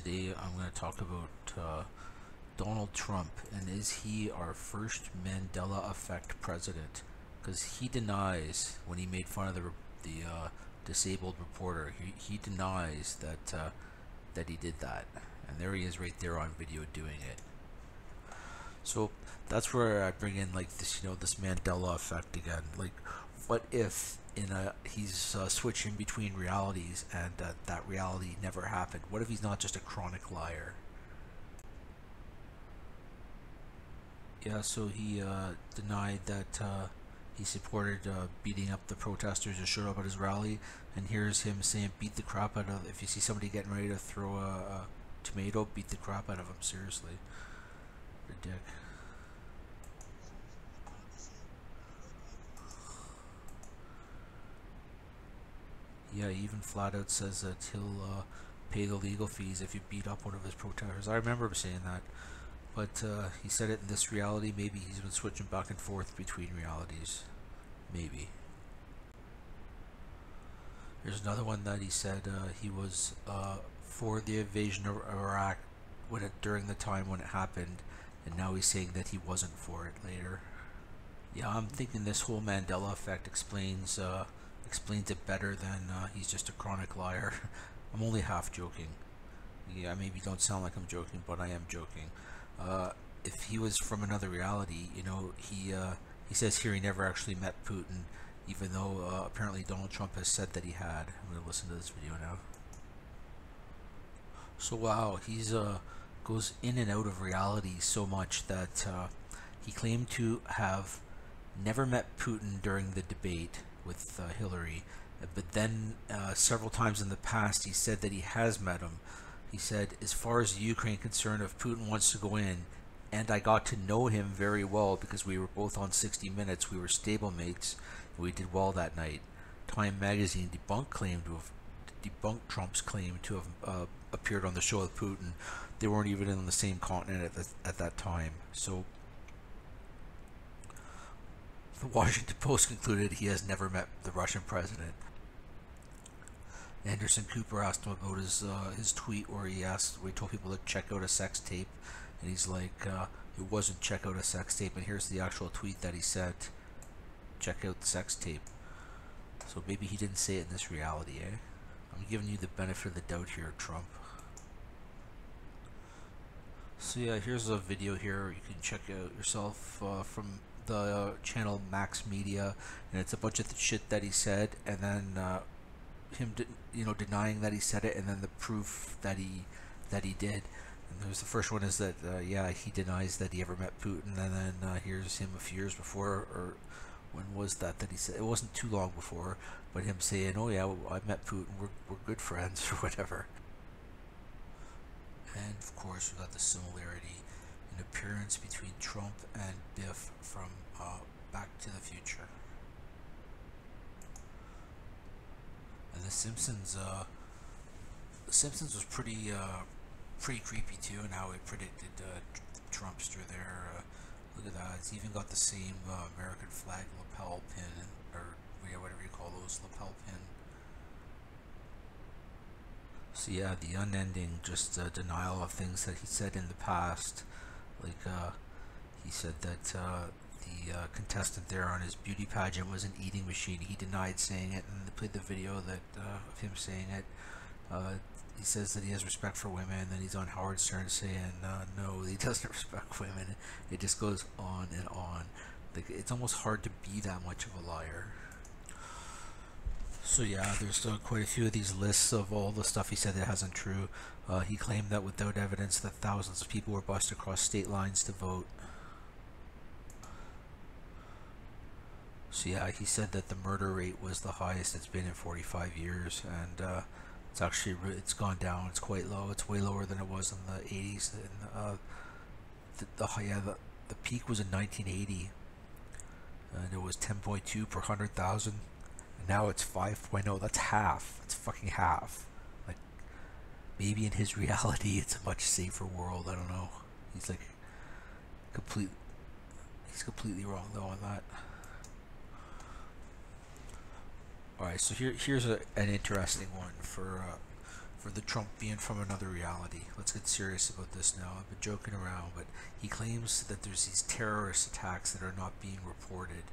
Today I'm going to talk about Donald Trump, and is he our first Mandela effect president? Because he denies, when he made fun of the disabled reporter, he denies that he did that, and there he is right there on video doing it. So that's where I bring in like this, this Mandela effect again. Like, what if he's switching between realities and that reality never happened? What if he's not just a chronic liar? Yeah, so he denied that he supported beating up the protesters who showed up at his rally, and here's him saying beat the crap out of, if you see somebody getting ready to throw a tomato, beat the crap out of him. Seriously, ridiculous. Yeah, he even flat out says that he'll pay the legal fees if you beat up one of his protesters. I remember him saying that, but he said it in this reality. Maybe he's been switching back and forth between realities. Maybe. There's another one that he said he was for the invasion of Iraq during the time when it happened, and now he's saying that he wasn't for it later. Yeah, I'm thinking this whole Mandela effect explains it better than he's just a chronic liar. I'm only half joking. Yeah, maybe don't sound like I'm joking, but I am joking. If he was from another reality, he says here he never actually met Putin, even though apparently Donald Trump has said that he had. I'm going to listen to this video now. So wow, he's goes in and out of reality so much that he claimed to have never met Putin during the debate with Hillary, but then several times in the past he said that he has met him. He said, as far as the Ukraine concerned, if Putin wants to go in, and I got to know him very well because we were both on 60 Minutes, we were stablemates, and we did well that night. Time magazine debunked Trump's claim to have appeared on the show with Putin. They weren't even on the same continent at that time. So the Washington Post concluded he has never met the Russian president. Anderson Cooper asked him about his tweet where he told people to check out a sex tape, and he's like, it wasn't check out a sex tape, and here's the actual tweet that he sent: check out the sex tape. So maybe he didn't say it in this reality, eh? I'm giving you the benefit of the doubt here, Trump. So yeah, here's a video here you can check out yourself from the channel Max Media, and it's a bunch of the shit that he said, and then him denying that he said it, and then the proof that he did. And there's the first one is that yeah, he denies that he ever met Putin, and then here's him a few years before, or when was that he said, it wasn't too long before, but him saying, oh yeah, I met Putin, we're good friends or whatever. And of course we got the similarity in appearance between Trump and Biff from Back to the Future. And The Simpsons was pretty creepy too, and how it predicted Trumpster there. Look at that, it's even got the same American flag lapel pin, or whatever you call those, lapel pin. So yeah, the unending just denial of things that he said in the past. Like he said that the contestant there on his beauty pageant was an eating machine. He denied saying it, and they played the video of him saying it. He says that he has respect for women, and then he's on Howard Stern saying no, he doesn't respect women. It just goes on and on. Like, it's almost hard to be that much of a liar. So yeah, there's quite a few of these lists of all the stuff he said that hasn't true. He claimed that without evidence that thousands of people were bused across state lines to vote. So yeah, he said that the murder rate was the highest it's been in 45 years, and it's gone down. It's quite low. It's way lower than it was in the 80s. And the peak was in 1980, and it was 10.2 per 100,000. Now it's 5.0. That's half. It's fucking half. Like, maybe in his reality it's a much safer world. I don't know. He's like he's completely wrong though on that. Alright, so here's an interesting one for for the Trump being from another reality. Let's get serious about this now. I've been joking around, but he claims that there's these terrorist attacks that are not being reported.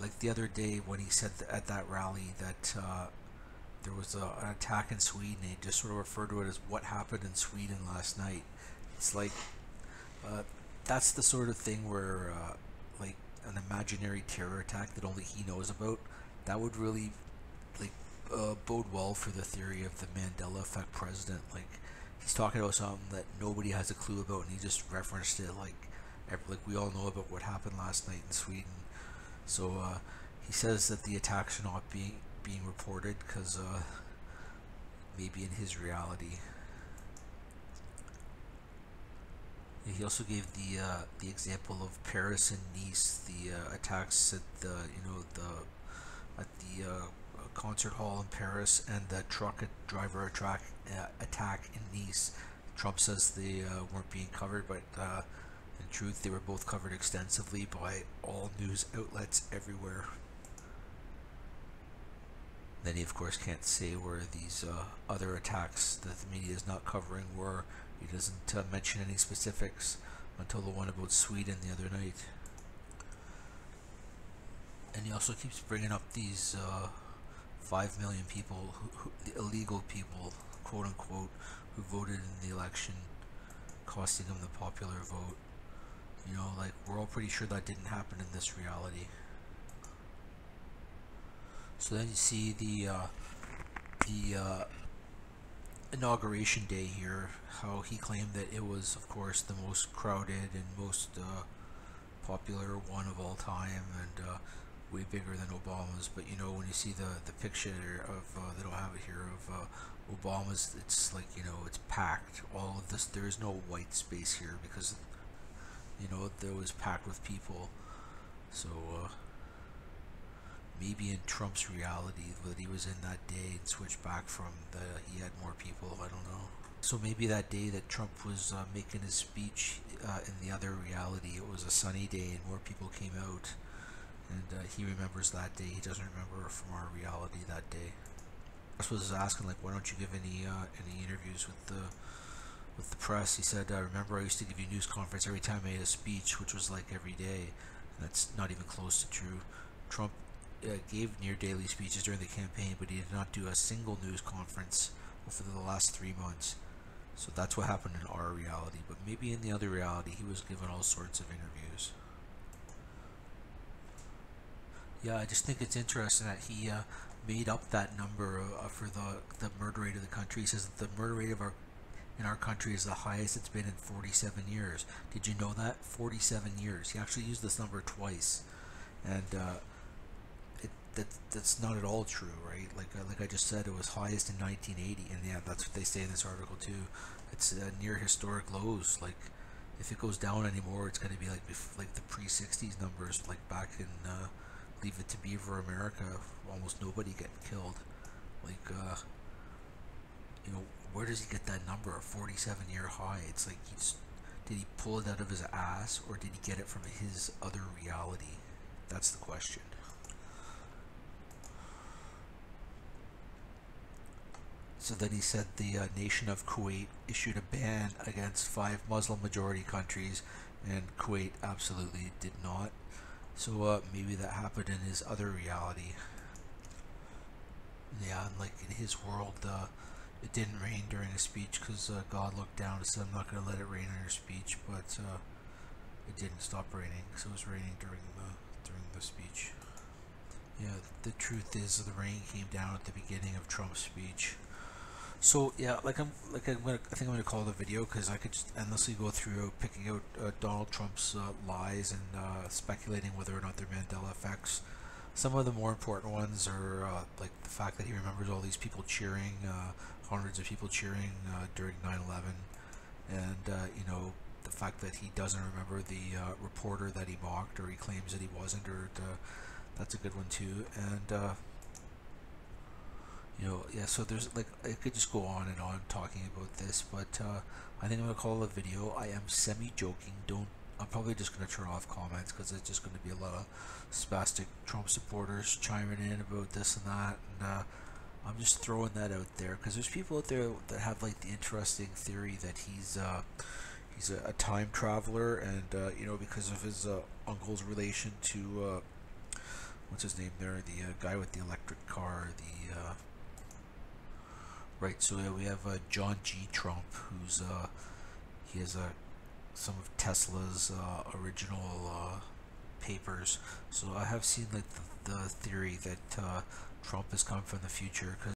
Like the other day when he said at that rally that there was an attack in Sweden, he just sort of referred to it as what happened in Sweden last night. It's like that's the sort of thing where like an imaginary terror attack that only he knows about, that would really like bode well for the theory of the Mandela effect president. Like he's talking about something that nobody has a clue about, and he just referenced it like we all know about what happened last night in Sweden. So he says that the attacks are not being reported because maybe in his reality. He also gave the example of Paris and Nice, the attacks at the concert hall in Paris, and the truck driver attack in Nice. Trump says they weren't being covered, but in truth, they were both covered extensively by all news outlets everywhere. Then he, of course, can't say where these other attacks that the media is not covering were. He doesn't mention any specifics until the one about Sweden the other night. And he also keeps bringing up these 5 million people, the illegal people, quote unquote, who voted in the election, costing him the popular vote. You know, like, we're all pretty sure that didn't happen in this reality. So then you see the inauguration day here, how he claimed that it was, of course, the most crowded and most popular one of all time, and way bigger than Obama's. But you know, when you see the picture of they don't have it here, of Obama's, it's like, you know, it's packed. All of this, there is no white space here because, you know, there was packed with people. So maybe in Trump's reality that he was in that day and switched back from he had more people, I don't know. So maybe that day that Trump was making his speech in the other reality, it was a sunny day and more people came out, and he remembers that day. He doesn't remember from our reality that day. I was asking, like, why don't you give any interviews with the press? He said, remember, I used to give you a news conference every time I made a speech, which was like every day. And that's not even close to true. Trump gave near daily speeches during the campaign, but he did not do a single news conference for the last 3 months. So that's what happened in our reality. But maybe in the other reality, he was given all sorts of interviews. Yeah, I just think it's interesting that he made up that number for the murder rate of the country. He says that the murder rate in our country is the highest it's been in 47 years. Did you know that? 47 years. He actually used this number twice, and that's not at all true, right? Like I just said, it was highest in 1980, and yeah, that's what they say in this article too. It's near historic lows. Like, if it goes down anymore, it's going to be like the pre-60s numbers, like back in Leave It to Beaver America, almost nobody getting killed. Like, you know, where does he get that number, a 47-year high? It's like, did he pull it out of his ass, or did he get it from his other reality? That's the question. So then he said the nation of Kuwait issued a ban against 5 Muslim majority countries, and Kuwait absolutely did not. So maybe that happened in his other reality. Yeah, and like in his world, it didn't rain during his speech because God looked down and said, I'm not going to let it rain on your speech, but it didn't stop raining, so it was raining during the speech. Yeah, the truth is the rain came down at the beginning of Trump's speech. So yeah, I think I'm gonna call it a video, because I could just endlessly go through picking out Donald Trump's lies and speculating whether or not they're Mandela effects. Some of the more important ones are like the fact that he remembers all these people cheering, hundreds of people cheering during 9/11, and you know, the fact that he doesn't remember the reporter that he mocked, or he claims that he wasn't, or that's a good one too. And you know, yeah, so there's, like, I could just go on and on talking about this, but I think I'm gonna call it a video. I am semi-joking. I'm probably just gonna turn off comments, because it's just gonna be a lot of spastic Trump supporters chiming in about this and that, and I'm just throwing that out there because there's people out there that have like the interesting theory that he's a time traveler, and because of his uncle's relation to what's his name there, the guy with the electric car, the right. So yeah, we have John G. Trump, who's he has some of Tesla's original papers. So I have seen like the theory that Trump is coming from the future, because